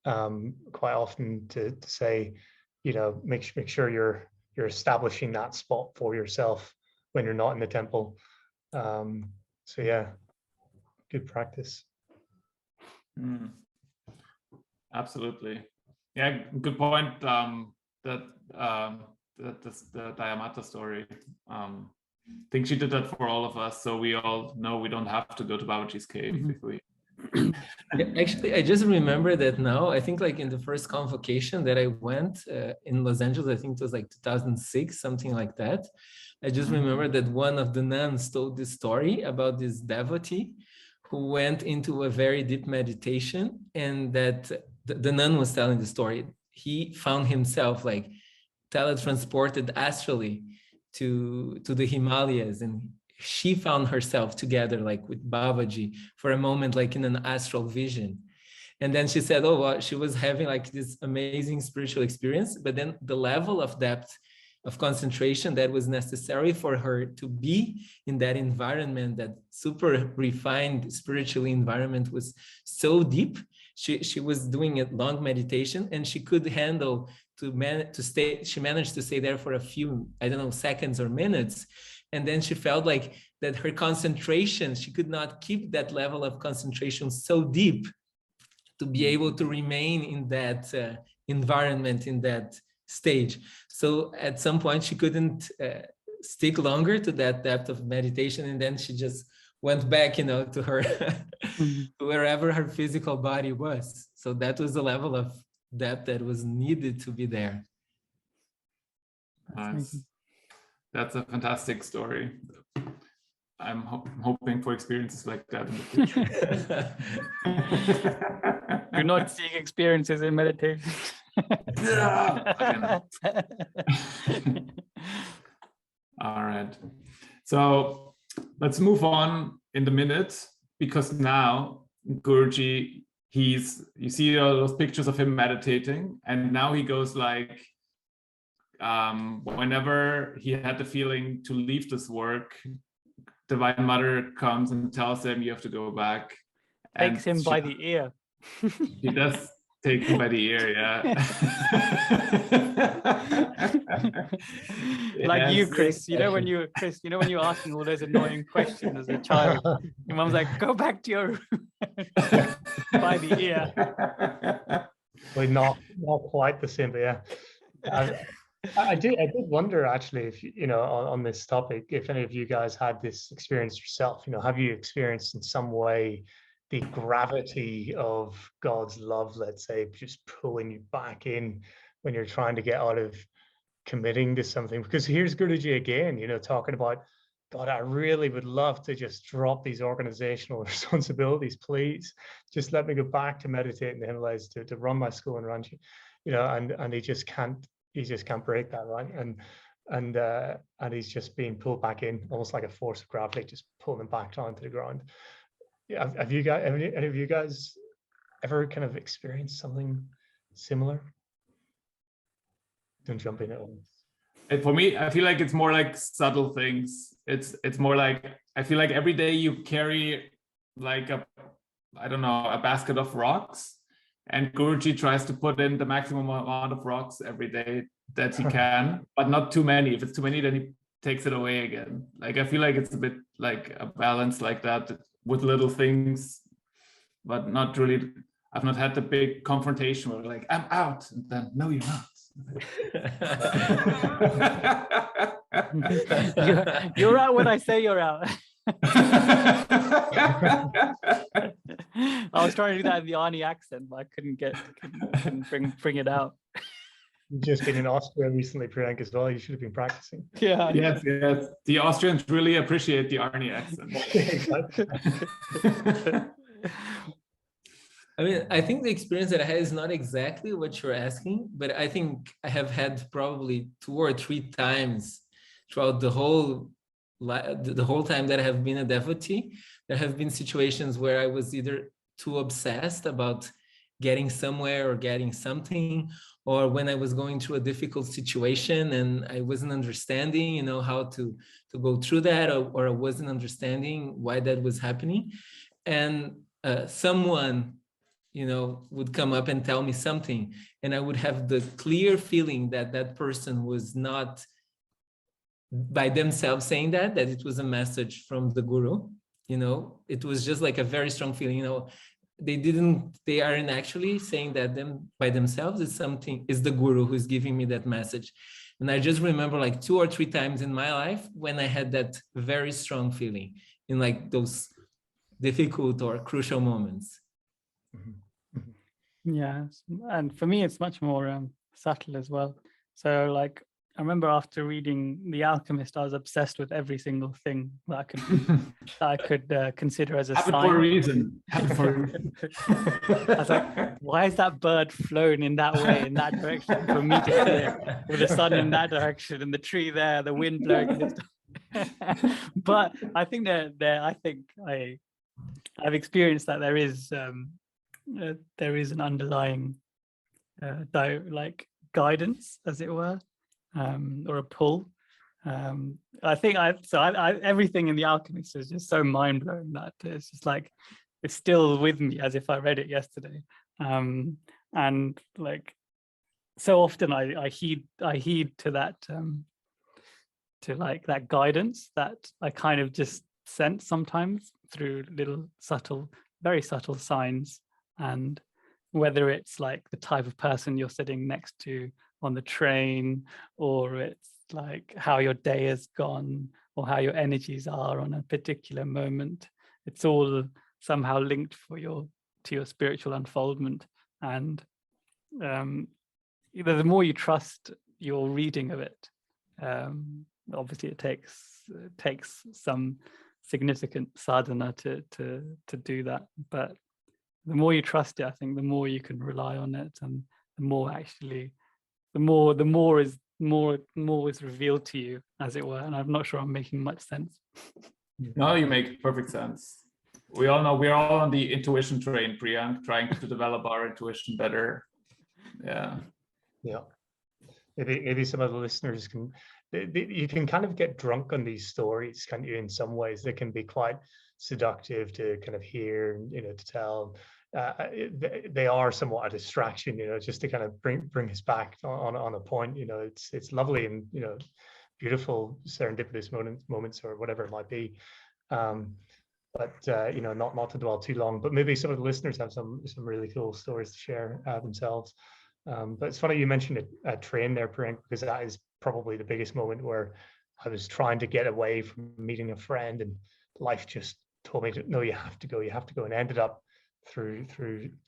quite often to say, make sure you're establishing that spot for yourself when you're not in the temple. So yeah, good practice. Absolutely. Yeah, good point. The Dayamata story. I think she did that for all of us, so we all know we don't have to go to Babaji's cave if we. Actually, I just remember that now. I think in the first convocation that I went in Los Angeles, I think it was 2006, something like that. I just remember that one of the nuns told this story about this devotee who went into a very deep meditation, and that the nun was telling the story. He found himself teletransported astrally to the Himalayas, and she found herself together with Babaji for a moment, in an astral vision. And then she said, she was having this amazing spiritual experience, but then the level of depth of concentration that was necessary for her to be in that environment, that super refined spiritual environment, was so deep. She was doing a long meditation, and she could handle to stay. She managed to stay there for a few, I don't know, seconds or minutes, and then she felt like that her concentration, she could not keep that level of concentration so deep to be able to remain in that environment, in that stage. So at some point she couldn't stick longer to that depth of meditation, and then she just went back, to her to wherever her physical body was. So that was the level of depth that was needed to be there. Nice. That's a fantastic story. I'm hoping for experiences like that in the future. You're not seeing experiences in meditation. All right. So let's move on in the minute, because now Guruji, you see all those pictures of him meditating, and now he goes like, whenever he had the feeling to leave this work, Divine Mother comes and tells him, you have to go back. Takes him by the ear. He does take him by the ear, yeah. Like you, Yes. Chris. When you're asking all those annoying questions as a child, your mom's like, go back to your room. By the ear. Well, not quite the same, but yeah. I did wonder, actually, if on this topic, if any of you guys had this experience yourself. Have you experienced in some way the gravity of God's love, let's say, just pulling you back in when you're trying to get out of committing to something? Because here's Guruji again, talking about, God, I really would love to just drop these organizational responsibilities, please. Just let me go back to meditate in the Himalayas, to run my school in Ranchi, and he just can't break that, right? And he's just being pulled back in, almost like a force of gravity, just pulling him back down to the ground. Yeah, have you guys, any of you guys ever kind of experienced something similar? Don't jump in at all. And for me, I feel like it's more like subtle things. It's more like, I feel like every day you carry like a basket of rocks, and Guruji tries to put in the maximum amount of rocks every day that he can, but not too many. If it's too many, then he takes it away again. Like, I feel like it's a bit like a balance like that with little things, but not really. I've not had the big confrontation where like, I'm out, and then no, you're not. You're out when I say you're out. I was trying to do that in the Arnie accent, but I couldn't bring it out. You've just been in Austria recently, Priyank, as well. You should have been practicing. Yeah. Yes. The Austrians really appreciate the Arnie accent. I mean, I think the experience that I had is not exactly what you're asking, but I think I have had probably 2 or 3 times throughout the whole time that I have been a devotee. There have been situations where I was either too obsessed about getting somewhere or getting something, or when I was going through a difficult situation and I wasn't understanding, how to go through that, or I wasn't understanding why that was happening. And someone, would come up and tell me something, and I would have the clear feeling that that person was not by themselves saying that it was a message from the Guru. It was just like a very strong feeling, they aren't actually saying that by themselves. It's the Guru who's giving me that message. And I just remember like 2 or 3 times in my life when I had that very strong feeling in like those difficult or crucial moments. Yeah, and for me it's much more subtle as well. So like, I remember after reading The Alchemist, I was obsessed with every single thing that I could consider as a sign. For a reason. I was like, why is that bird flown in that way, in that direction, for me to see it, with the sun in that direction and the tree there, the wind blowing in this But I think I've experienced that there is an underlying guidance, as it were, or a pull. I think everything in The Alchemist is just so mind-blowing that it's just like, it's still with me as if I read it yesterday. And like, so often I heed to that to like that guidance that I kind of just sense sometimes through little subtle, very subtle signs. And whether it's like the type of person you're sitting next to on the train, or it's like how your day has gone, or how your energies are on a particular moment, it's all somehow linked to your spiritual unfoldment. And the more you trust your reading of it, obviously it takes some significant sadhana to do that, but the more you trust it, I think the more you can rely on it, and the more actually the more is revealed to you, as it were. And I'm not sure I'm making much sense. No, you make perfect sense. We all know we're all on the intuition train, Priyank, trying to develop our intuition better. Yeah. Maybe some of the listeners can, you can kind of get drunk on these stories, can't you? In some ways, they can be quite seductive to kind of hear, to tell. They are somewhat a distraction, just to kind of bring us back on a point. It's lovely and beautiful serendipitous moments or whatever it might be. But not to dwell too long. But maybe some of the listeners have some really cool stories to share themselves. But it's funny you mentioned a train there, Priyank, because that is probably the biggest moment where I was trying to get away from meeting a friend, and life just told me, no, you have to go, and ended up through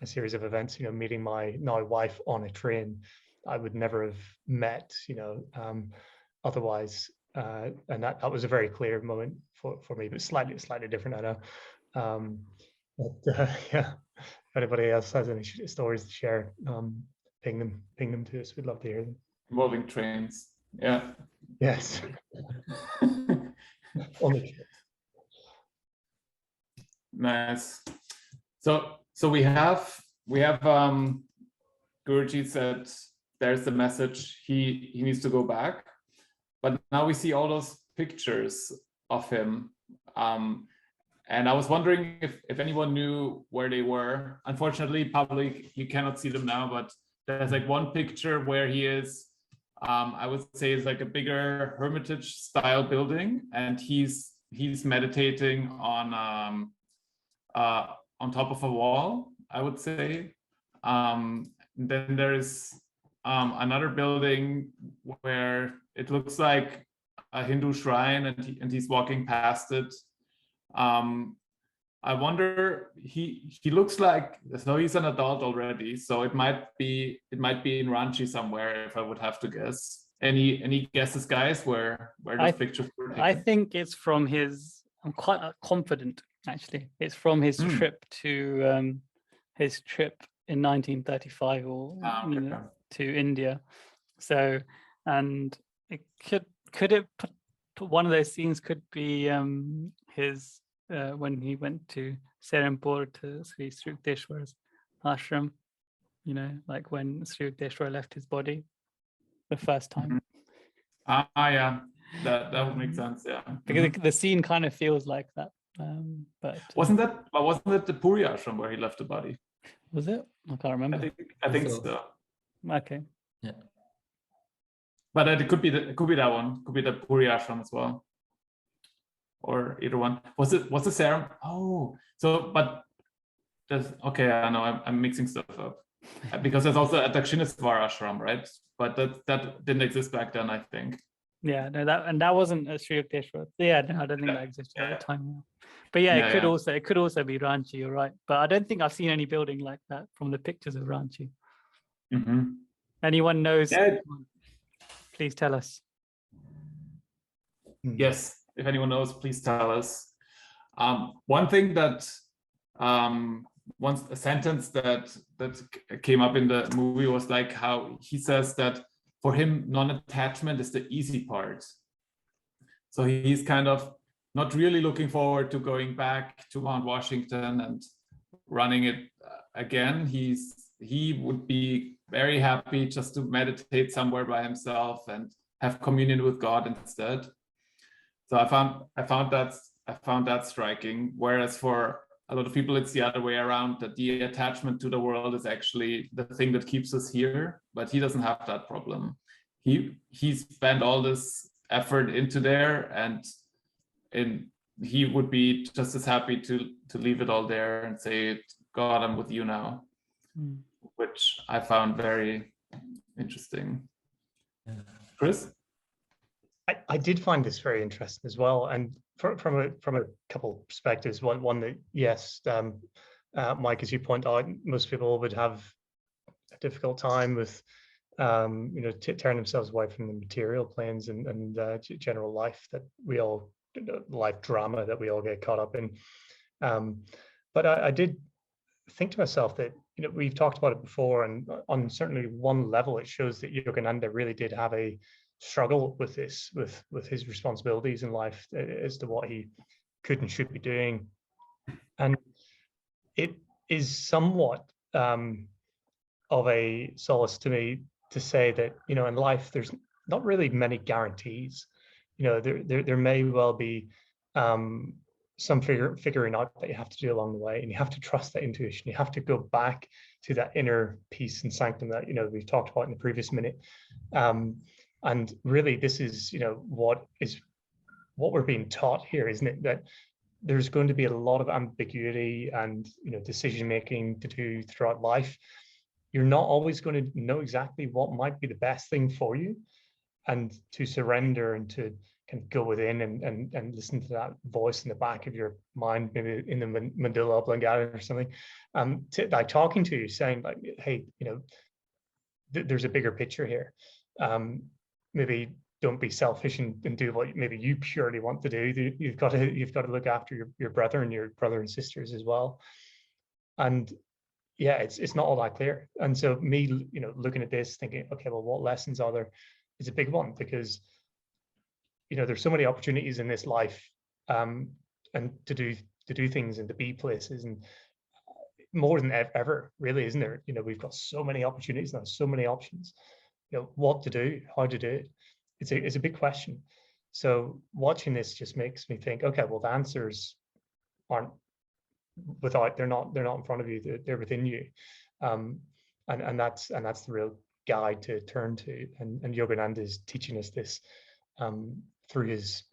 a series of events, meeting my now wife on a train I would never have met, otherwise. And that was a very clear moment for me, but slightly different, I know. Yeah, if anybody else has any stories to share, ping them to us. We'd love to hear them. Involving trains. Yeah. Yes. Only. Nice. So we have Guruji said there's the message, he needs to go back, but now we see all those pictures of him, and I was wondering if anyone knew where they were. Unfortunately, Pablo, you cannot see them now, but there's like one picture where he is, I would say it's like a bigger hermitage style building, and he's meditating on top of a wall, I would say. Then there is another building where it looks like a Hindu shrine, and he's walking past it. I wonder, he looks like, so he's an adult already, so it might be in Ranchi somewhere, if I would have to guess. Any guesses, guys, where those pictures were taken? I think it's from his, I'm quite confident actually, it's from his trip to in 1935 or to India. So, and it one of those scenes could be his when he went to Serampore to Sri Sriyukteswar's ashram, like when Sri Yukteswar left his body the first time. Yeah, that would make sense. Yeah, because the scene kind of feels like that. But wasn't that the Puri ashram where he left the body? Was it? I can't remember. I think so. Okay. Yeah. But it could be that one. Could be the Puri ashram as well, or either one. Was the serum? Oh, so but there's okay. I know I'm mixing stuff up because there's also a Dakshineswar ashram, right? But that didn't exist back then, I think. Yeah, no, that wasn't a Sri Yukteswar. Yeah, no, I don't think that existed at the time. But yeah, it could also be Ranchi. You're right, but I don't think I've seen any building like that from the pictures of Ranchi. Anyone knows? Yeah. Please tell us. Yes, if anyone knows, please tell us. One thing that once a sentence that came up in the movie was like how he says that for him non-attachment is the easy part. So he's kind of not really looking forward to going back to Mount Washington and running it again. He would be very happy just to meditate somewhere by himself and have communion with God instead. So I found that striking. Whereas for a lot of people, it's the other way around, that the attachment to the world is actually the thing that keeps us here, but he doesn't have that problem. He spent all this effort into there, and he would be just as happy to leave it all there and say, God, I'm with you now, which I found very interesting. Chris? I did find this very interesting as well, and from a couple of perspectives. One that, yes, Mike, as you point out, most people would have a difficult time with turning themselves away from the material planes and general life that we all, life drama that we all get caught up in. But I did think to myself that, we've talked about it before, and on certainly one level, it shows that Yogananda really did have a struggle with this, with his responsibilities in life as to what he could and should be doing. And it is somewhat of a solace to me to say that, in life, there's not really many guarantees. There may well be some figuring out that you have to do along the way, and you have to trust that intuition. You have to go back to that inner peace and sanctum that, we've talked about in the previous minute. And really, this is, what we're being taught here, isn't it? That there's going to be a lot of ambiguity and, decision making to do throughout life. You're not always going to know exactly what might be the best thing for you, and to surrender and to kind of go within and listen to that voice in the back of your mind, maybe in the medulla oblongata or something, like talking to you, saying like, hey, there's a bigger picture here. Maybe don't be selfish and do what maybe you purely want to do. You've got to look after your brother and sisters as well. And yeah, it's not all that clear. And so me, looking at this, thinking, okay, well, what lessons are there? Is a big one, because there's so many opportunities in this life, and to do things and to be places, and more than ever, really, isn't there? We've got so many opportunities now, so many options. What to do, how to do it. It's a big question. So watching this just makes me think, okay, well, the answers aren't they're not in front of you, they're within you. And that's the real guide to turn to. And Yogananda is teaching us this through his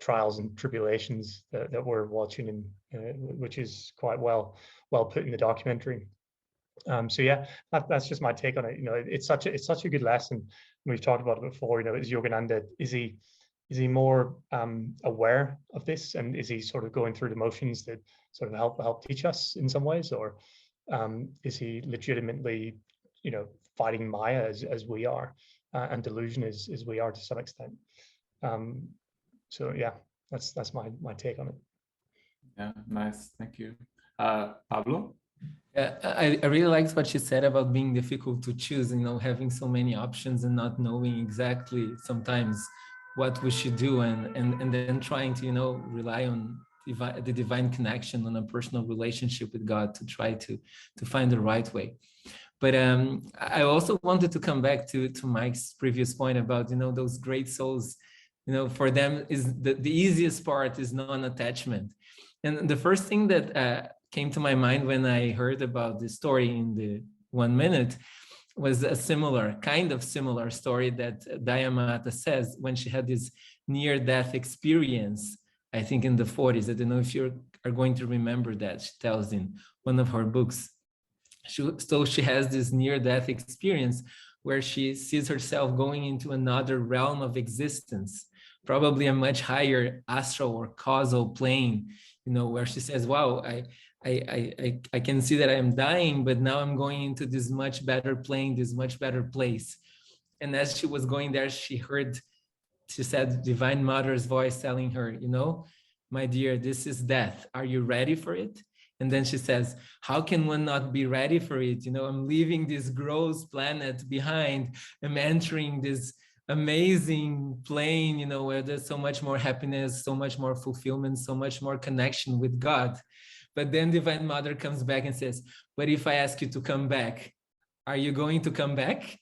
trials and tribulations that we're watching, which is quite well put in the documentary. So yeah, that's just my take on it. It's such a good lesson. We've talked about it before. Is Yogananda, is he more aware of this, and is he sort of going through the motions that sort of help teach us in some ways, or is he legitimately fighting Maya as we are, and delusion as we are to some extent? So yeah, that's my take on it. Yeah, nice, thank you. Pablo? I really liked what she said about being difficult to choose, having so many options and not knowing exactly sometimes what we should do, and then trying to rely on the divine connection, on a personal relationship with God, to try to find the right way. But I also wanted to come back to Mike's previous point about those great souls. For them is the easiest part is non-attachment. And the first thing that came to my mind when I heard about the story in the 1 minute was a similar story that Dayamata says when she had this near-death experience, I think in the 40s. I don't know if you are going to remember that. She tells in one of her books. So she has this near-death experience where she sees herself going into another realm of existence, probably a much higher astral or causal plane, where she says, wow, I can see that I am dying, but now I'm going into this much better plane, this much better place. And as she was going there, she said Divine Mother's voice telling her, my dear, this is death. Are you ready for it? And then she says, how can one not be ready for it? I'm leaving this gross planet behind. I'm entering this amazing plane, where there's so much more happiness, so much more fulfillment, so much more connection with God. But then Divine Mother comes back and says, but if I ask you to come back, are you going to come back?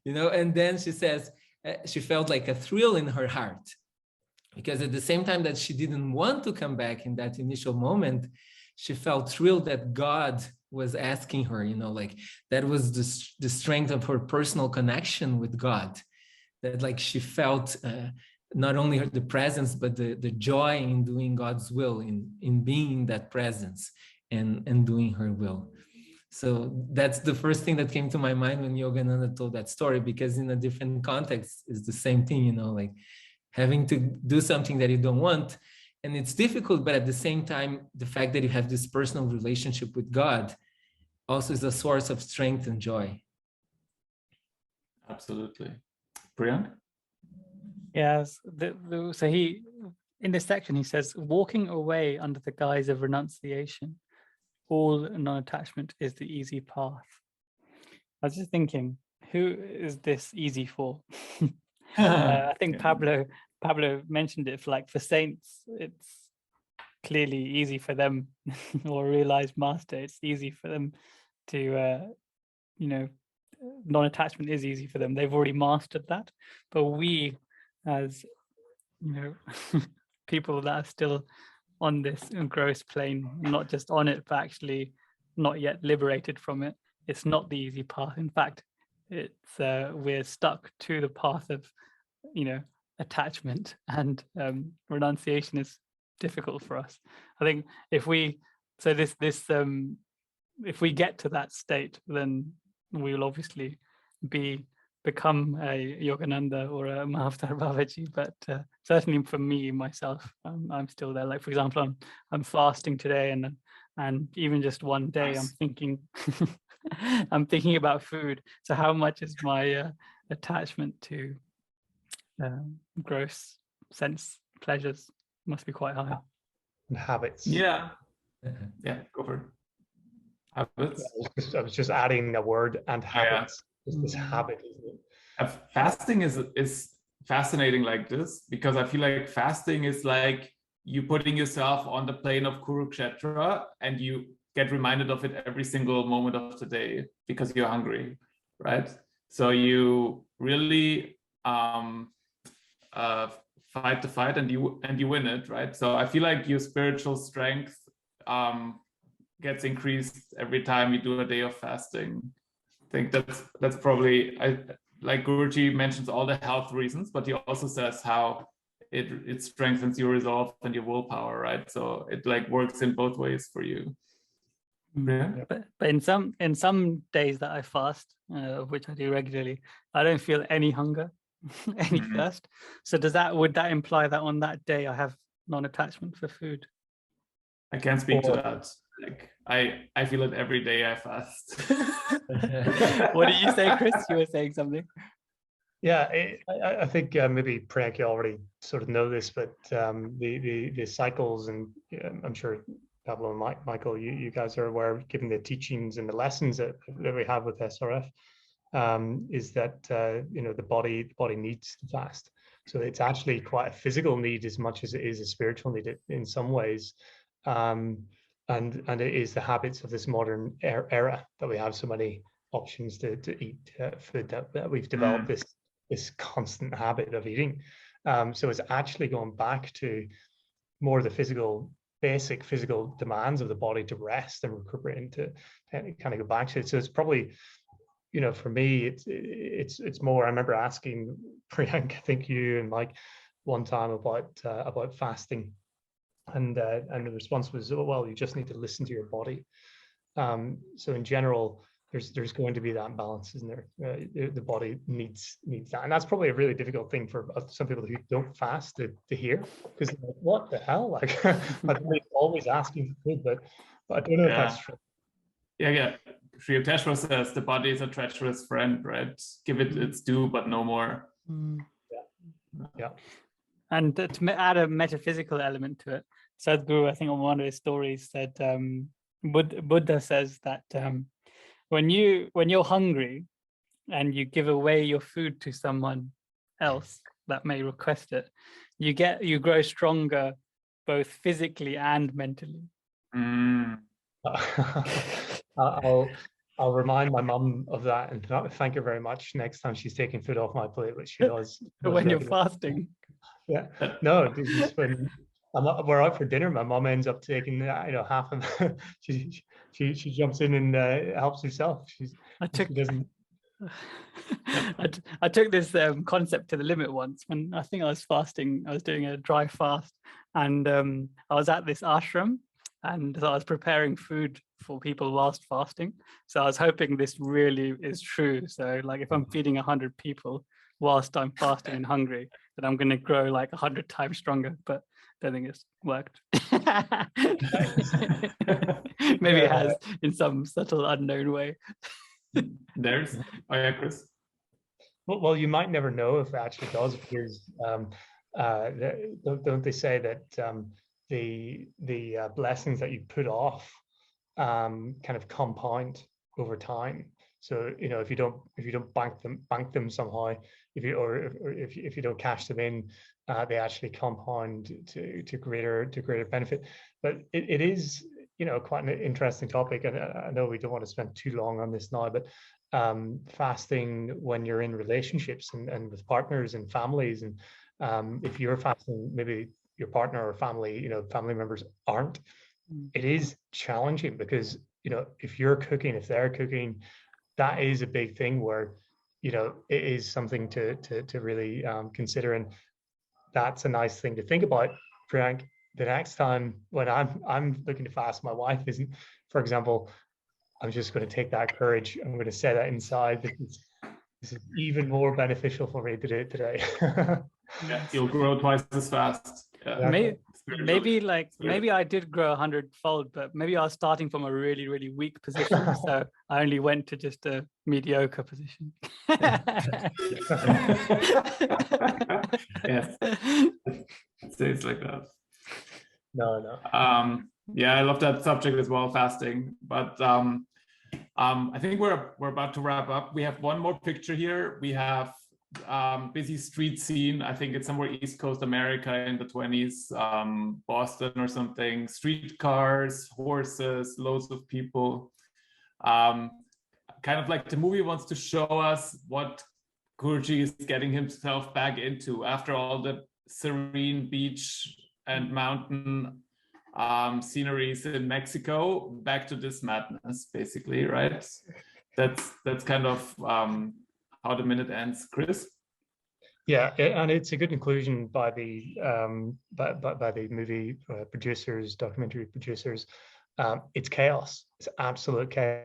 And then she says, she felt like a thrill in her heart Because at the same time that she didn't want to come back in that initial moment, she felt thrilled that God was asking her, like that was the strength of her personal connection with God, that like she felt not only the presence, but the joy in doing God's will, in being in that presence and doing her will. So that's the first thing that came to my mind when Yogananda told that story, because in a different context, it's the same thing, like having to do something that you don't want. And it's difficult, but at the same time, the fact that you have this personal relationship with God also is a source of strength and joy. Absolutely. Priyank? Yes. So he, in this section, he says, walking away under the guise of renunciation, all non-attachment is the easy path. I was just thinking, who is this easy for? I think Pablo mentioned it, for saints, it's clearly easy for them, or realized master, it's easy for them to, non-attachment is easy for them. They've already mastered that. But we, as people that are still on this gross plane, not just on it, but actually not yet liberated from it, it's not the easy path. In fact, it's we're stuck to the path of attachment, and renunciation is difficult for us. I think if we if we get to that state, then we will obviously become a Yogananda or a Mahavtar Babaji, but certainly for me, myself, I'm still there. Like, for example, I'm fasting today, and even just one day, I'm thinking I'm thinking about food. So how much is my attachment to gross sense pleasures? Must be quite high. And habits. Yeah, go for it. Habits. I was just adding a word, and habits. Just this habit, isn't it? Fasting is fascinating like this, because I feel like fasting is like you putting yourself on the plane of Kurukshetra, and you get reminded of it every single moment of the day because you're hungry, right? So you really fight the fight, and you win it, right? So I feel like your spiritual strength gets increased every time you do a day of fasting. I think that's probably, like Guruji mentions all the health reasons, but he also says how it strengthens your resolve and your willpower, right? So it like works in both ways for you. Yeah. But in some days that I fast, which I do regularly, I don't feel any hunger, any thirst. So would that imply that on that day I have non-attachment for food? I can't speak to that. Like I feel it every day I fast. What did you say, Chris? You were saying something. Yeah, I think maybe Priyank, you already sort of know this, but the cycles, and I'm sure Pablo and Michael, you guys are aware, given the teachings and the lessons that we have with SRF, is that the body needs to fast. So it's actually quite a physical need as much as it is a spiritual need in some ways. And it is the habits of this modern era that we have so many options to eat food, that we've developed this constant habit of eating. So it's actually going back to more of the basic physical demands of the body to rest and recuperate, and to kind of go back to it. So it's probably, for me, it's more. I remember asking Priyank, I think you and Mike, one time about fasting, and the response was, oh, well, you just need to listen to your body. So in general, there's going to be that balance, isn't there? The body needs that, and that's probably a really difficult thing for some people who don't fast to hear, because like, what the hell? Like, I'm always asking for food, but I don't know if that's true. Yeah. Sri Yukteswar says the body is a treacherous friend, right? Give it its due, but no more. Yeah. And to add a metaphysical element to it, Sadhguru, I think on one of his stories, said Buddha says that when you're hungry and you give away your food to someone else that may request it, you grow stronger both physically and mentally. I'll remind my mum of that, and thank her very much next time she's taking food off my plate, which she does when you're fasting. Yeah, no, this is when we're out for dinner. My mom ends up taking half of. she jumps in and helps herself. She doesn't. I took this concept to the limit once when I think I was fasting. I was doing a dry fast, and I was at this ashram, and so I was preparing food for people whilst fasting. So I was hoping this really is true. So like if I'm feeding 100 people whilst I'm fasting and hungry, then I'm going to grow like 100 times stronger. But I don't think it's worked. Maybe it has in some subtle unknown way. Oh yeah, Chris. Well, you might never know if it actually does, because don't they say that the blessings that you put off kind of compound over time. So if you don't bank them somehow, if you don't cash them in, they actually compound to greater benefit. But it is quite an interesting topic, and I know we don't want to spend too long on this now, but fasting when you're in relationships and with partners and families, and if you're fasting, maybe your partner or family members aren't, it is challenging, because if you're cooking, if they're cooking, that is a big thing where it is something to really consider. And that's a nice thing to think about, Priyank. The next time when I'm looking to fast, my wife isn't, for example, I'm just going to take that courage. I'm going to say that inside. This is even more beneficial for me to do it today. Yeah, you'll grow twice as fast. Yeah. Maybe I did grow 100-fold, but maybe I was starting from a really, really weak position. So I only went to just a mediocre position. Yes. It's like that. No. Yeah, I love that subject as well, fasting. But I think we're about to wrap up. We have one more picture here. We have busy street scene. I think it's somewhere East Coast America in the 20s, Boston or something. Street cars, horses, loads of people. Kind of like the movie wants to show us what Guruji is getting himself back into after all the serene beach and mountain sceneries in Mexico, back to this madness, basically, right? That's kind of how the minute ends, Chris. Yeah, and it's a good conclusion by the movie producers, documentary producers. It's chaos. It's absolute chaos.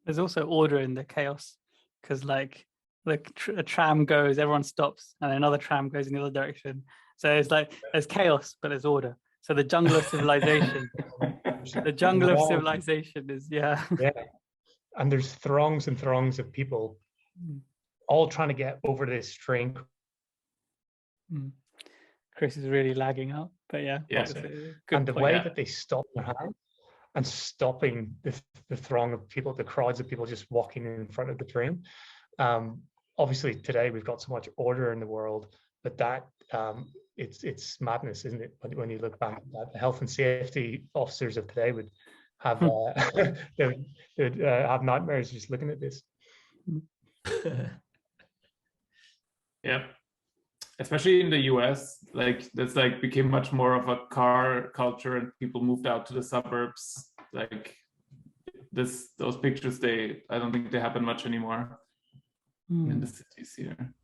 There's also order in the chaos, because like a tram goes, everyone stops, and another tram goes in the other direction. So it's like there's chaos, but there's order. So the jungle of civilization, is yeah. And there's throngs and throngs of people, all trying to get over this train. Chris is really lagging out, but yeah. And the way that they stop their hand and stopping the throng of people, the crowds of people just walking in front of the train. Obviously, today we've got so much order in the world, but that it's madness, isn't it? When you look back, the health and safety officers of today would have they'd have nightmares just looking at this. Yeah, especially in the US, like that's like became much more of a car culture, and people moved out to the suburbs. Like those pictures, I don't think they happen much anymore in the cities here.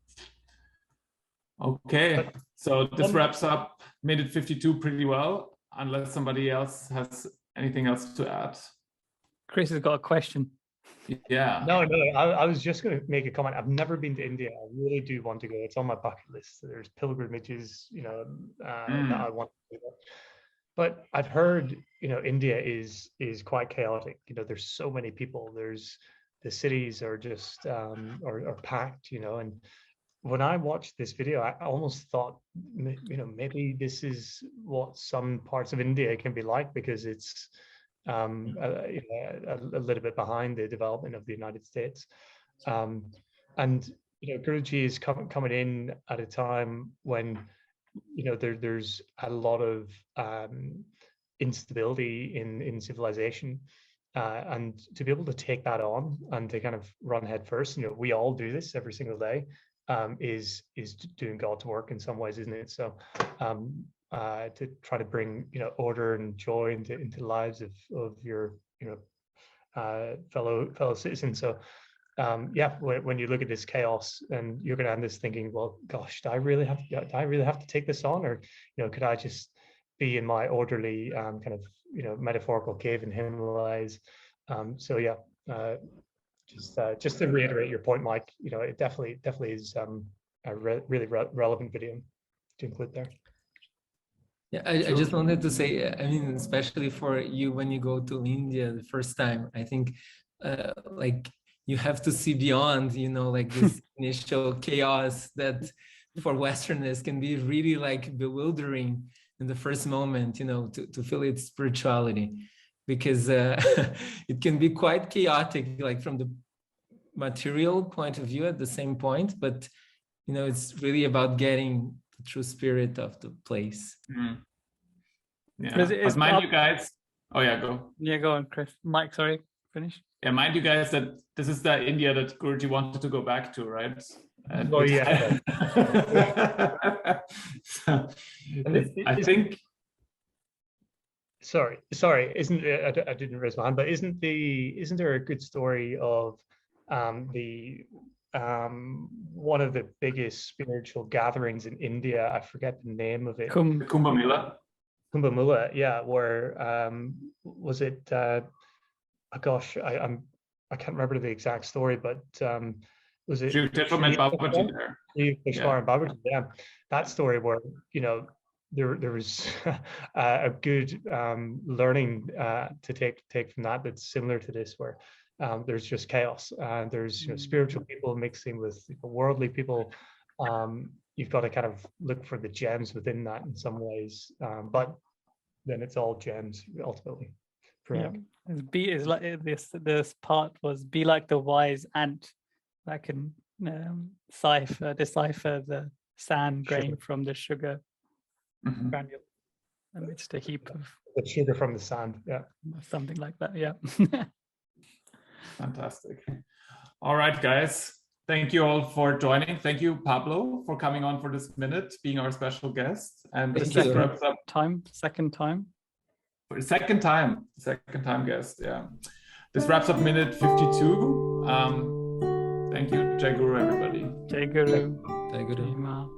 Okay, so this wraps up minute 52 pretty well, unless somebody else has anything else to add. Chris has got a question. Yeah. No, I was just going to make a comment. I've never been to India. I really do want to go. It's on my bucket list. There's pilgrimages, that I want to do. But I've heard, India is quite chaotic. There's so many people. The cities are just are packed, and when I watched this video, I almost thought, maybe this is what some parts of India can be like, because it's a little bit behind the development of the United States. And Guruji is coming in at a time when there's a lot of instability in civilization, and to be able to take that on and to kind of run head first. We all do this every single day. is doing God's work in some ways, isn't it? So to try to bring order and joy into the lives of your fellow citizens. So yeah, when you look at this chaos, and Yogananda's thinking, well, gosh, do I really have to take this on, or could I just be in my orderly kind of metaphorical cave in Himalayas? So yeah, just to reiterate your point, Mike, it definitely is a really relevant video to include there. Yeah, I just wanted to say, I mean, especially for you when you go to India the first time, I think like you have to see beyond, like this initial chaos that for Westerners can be really like bewildering in the first moment, to feel its spirituality, because it can be quite chaotic, like from the material point of view at the same point, but it's really about getting the true spirit of the place. Yeah, but mind you guys, oh yeah, go. Yeah, go on, Chris. Mike, sorry, finish. Yeah, mind you guys that this is the India that Guruji wanted to go back to, right? Oh yeah. So, I think. Sorry. Isn't I didn't raise my hand, but isn't there a good story of one of the biggest spiritual gatherings in India? I forget the name of it. Kumbh Mela. Kumbh Mela, yeah. Where was it? Gosh, I can't remember the exact story, but was it Vishwananda Babaji there? Vishwananda Babaji, yeah. That story where there was a good learning to take from that that's similar to this, where there's just chaos, and there's spiritual people mixing with worldly people. You've got to kind of look for the gems within that in some ways, but then it's all gems ultimately. Yeah. Is like this part was be like the wise ant that can decipher the sand grain from the sugar granule amidst a heap of the sugar from the sand. Yeah, something like that. Yeah. Fantastic. All right, guys. Thank you all for joining. Thank you, Pablo, for coming on for this minute, being our special guest. And this wraps up second time guest. Yeah. This wraps up minute 52. Thank you, Jai Guru, everybody. Jai Guru. Jai Guru. Jai Ma.